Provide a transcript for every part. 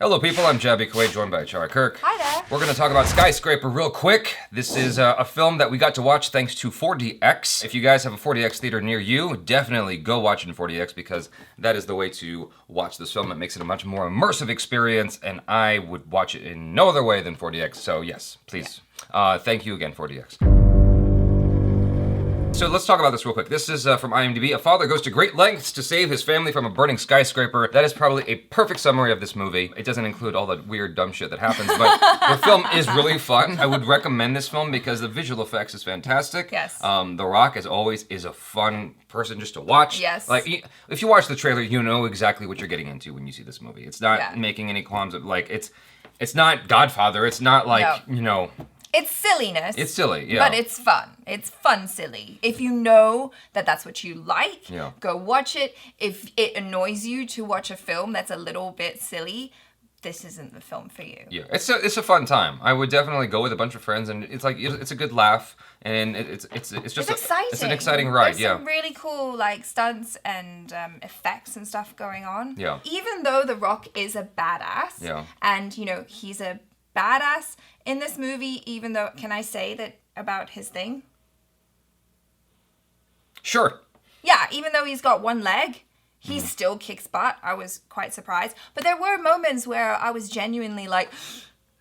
Hello people, I'm Jaby KOAY, joined by ACHARA KIRK. Hi there. We're going to talk about Skyscraper real quick. This is a film that we got to watch thanks to 4DX. If you guys have a 4DX theater near you, definitely go watch it in 4DX because that is the way to watch this film. It makes it a much more immersive experience, and I would watch it in no other way than 4DX. So yes, please. Thank you again, 4DX. So let's talk about this real quick. This is from IMDb. A father goes to great lengths to save his family from a burning skyscraper. That is probably a perfect summary of this movie. It doesn't include all the weird, dumb shit that happens, but the film is really fun. I would recommend this film because the visual effects is fantastic. Yes. The Rock, as always, is a fun person just to watch. Yes. Like, if you watch the trailer, you know exactly what you're getting into when you see this movie. It's not making any qualms of, like, it's not Godfather. It's not like, you know... It's silliness. It's silly, yeah. But it's fun. It's fun silly. If you know that that's what you like, go watch it. If it annoys you to watch a film that's a little bit silly, this isn't the film for you. Yeah, it's a fun time. I would definitely go with a bunch of friends, and it's like it's a good laugh, and it's just exciting. It's an exciting ride. There's some really cool like stunts and effects and stuff going on. Yeah. Even though The Rock is a badass, and you know he's a badass in this movie, even though, can I say that about his thing? Sure. Yeah, even though he's got one leg, he still kicks butt. I was quite surprised. But there were moments where I was genuinely like,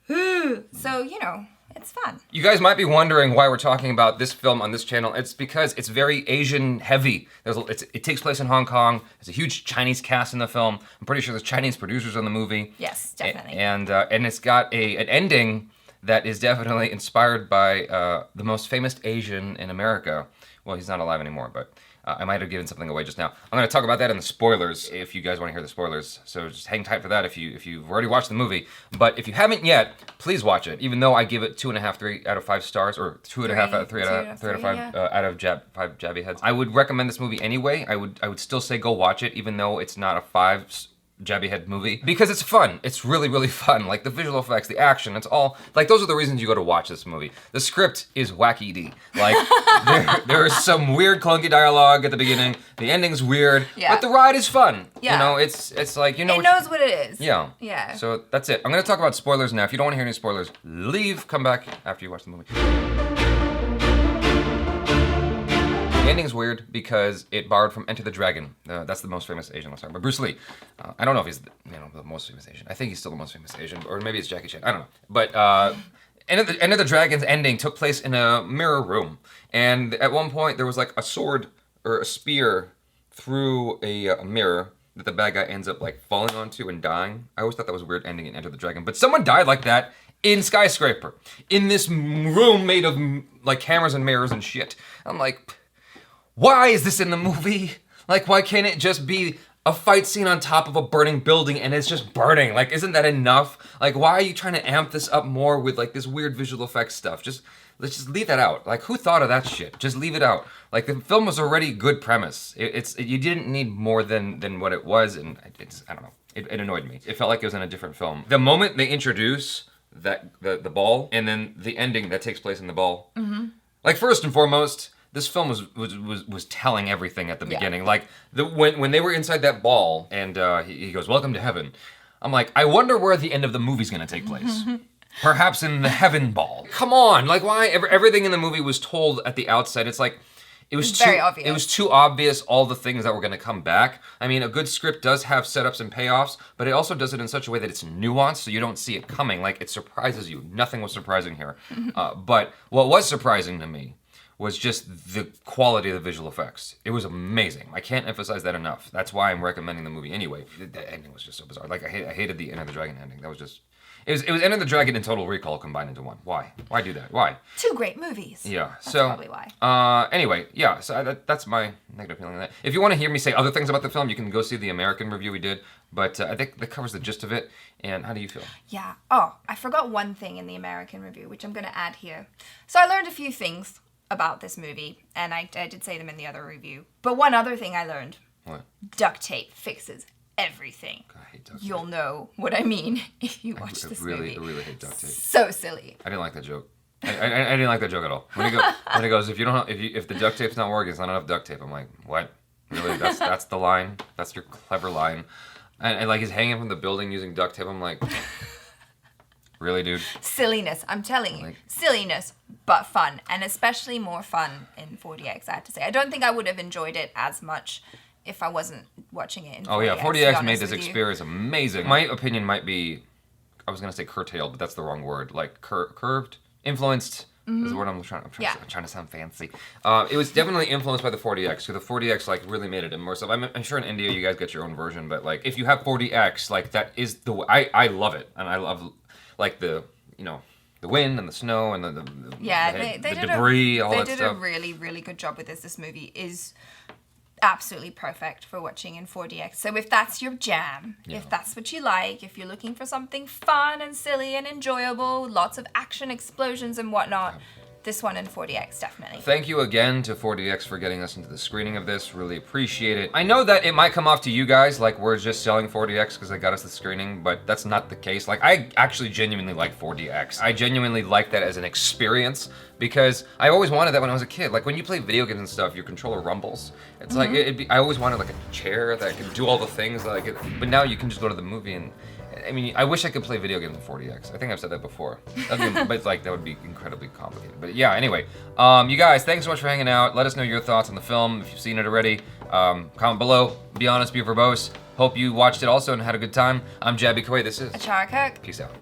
so, you know, it's fun. You guys might be wondering why we're talking about this film on this channel. It's because it's very Asian heavy. It takes place in Hong Kong. There's a huge Chinese cast in the film. I'm pretty sure there's Chinese producers on the movie. Yes, definitely. And it's got an ending that is definitely inspired by the most famous Asian in America. Well, he's not alive anymore, but I might have given something away just now. I'm going to talk about that in the spoilers if you guys want to hear the spoilers. So just hang tight for that if you've already watched the movie. But if you haven't yet, please watch it. Even though I give it 2.5, 3 out of 5 stars, or 2.5 out of 3 out of 5 out of 5 Jaby heads. I would recommend this movie anyway. I would still say go watch it, even though it's not a 5 Jaby head movie, because it's fun. It's really, really fun. Like the visual effects, the action, it's all, like those are the reasons you go to watch this movie. The script is wacky-d. Like there's some weird clunky dialogue at the beginning. The ending's weird, but the ride is fun. Yeah. You know, it's like, you know. It knows what it is. Yeah. Yeah. So that's it. I'm gonna talk about spoilers now. If you don't wanna hear any spoilers, leave, come back after you watch the movie. The ending's weird because it borrowed from Enter the Dragon. That's the most famous Asian star, but Bruce Lee. I don't know if he's the most famous Asian. I think he's still the most famous Asian, or maybe it's Jackie Chan. I don't know. But Enter the Dragon's ending took place in a mirror room, and at one point there was like a sword or a spear through a mirror that the bad guy ends up like falling onto and dying. I always thought that was a weird ending in Enter the Dragon, but someone died like that in Skyscraper, in this room made of like cameras and mirrors and shit. I'm like, why is this in the movie? Like, why can't it just be a fight scene on top of a burning building and it's just burning? Like, isn't that enough? Like, why are you trying to amp this up more with like this weird visual effects stuff? Let's just leave that out. Like, who thought of that shit? Just leave it out. Like, the film was already good premise. You didn't need more than what it was, and I don't know. It annoyed me. It felt like it was in a different film. The moment they introduce the ball, and then the ending that takes place in the ball, like, first and foremost, this film was telling everything at the beginning. Like, when they were inside that ball, and he goes, "Welcome to heaven," I'm like, I wonder where the end of the movie's gonna take place. Perhaps in the heaven ball. Come on, like, why? Everything in the movie was told at the outset. It's like, it was very obvious. It was too obvious, all the things that were gonna come back. I mean, a good script does have setups and payoffs, but it also does it in such a way that it's nuanced, so you don't see it coming. Like, it surprises you. Nothing was surprising here. But what was surprising to me was just the quality of the visual effects. It was amazing. I can't emphasize that enough. That's why I'm recommending the movie anyway. The ending was just so bizarre. Like, I hated the Enter the Dragon ending. That was just... It was Enter the Dragon and Total Recall combined into one. Why? Why do that? Why? 2 great movies. Yeah. That's probably why. Anyway, yeah. So that's my negative feeling on that. If you want to hear me say other things about the film, you can go see the American review we did. But I think that covers the gist of it. And how do you feel? Yeah. Oh, I forgot one thing in the American review, which I'm going to add here. So I learned a few things about this movie, and I did say them in the other review. But one other thing I learned. What? Duct tape fixes everything. God, I hate duct tape. You'll know what I mean if you watch this movie. I really hate duct tape. So silly. I didn't like that joke. I didn't like that joke at all. When he goes, if the duct tape's not working, it's not enough duct tape. I'm like, what? Really? That's the line? That's your clever line? And like he's hanging from the building using duct tape. I'm like, really, dude? Silliness. I'm telling you, silliness, but fun, and especially more fun in 4DX. I have to say, I don't think I would have enjoyed it as much if I wasn't watching it in 4DX. Oh yeah, 4DX made this experience amazing. My opinion might be, I was gonna say curtailed, but that's the wrong word. Like curved, influenced. Is the word I'm trying to sound fancy. It was definitely influenced by the 4DX, so the 4DX like really made it immersive. I'm sure in India you guys get your own version, but like if you have 4DX, like that is the I love it, and I love like the the wind and the snow and the debris, all that stuff. They did a really good job with this. This movie is absolutely perfect for watching in 4DX. So if that's your jam, if that's what you like, if you're looking for something fun and silly and enjoyable, lots of action, explosions and whatnot, this one in 4DX, definitely. Thank you again to 4DX for getting us into the screening of this. Really appreciate it. I know that it might come off to you guys like we're just selling 4DX because they got us the screening, but that's not the case. Like, I actually genuinely like 4DX. I genuinely like that as an experience because I always wanted that when I was a kid. Like, when you play video games and stuff, your controller rumbles. It's like, I always wanted like a chair that could do all the things, but now you can just go to the movie and, I mean, I wish I could play video games in 4DX. I think I've said that before. But like, that would be incredibly complicated. But yeah, anyway. You guys, thanks so much for hanging out. Let us know your thoughts on the film, if you've seen it already. Comment below. Be honest, be verbose. Hope you watched it also and had a good time. I'm Jaby KOAY. This is ACHARA KIRK. Peace out.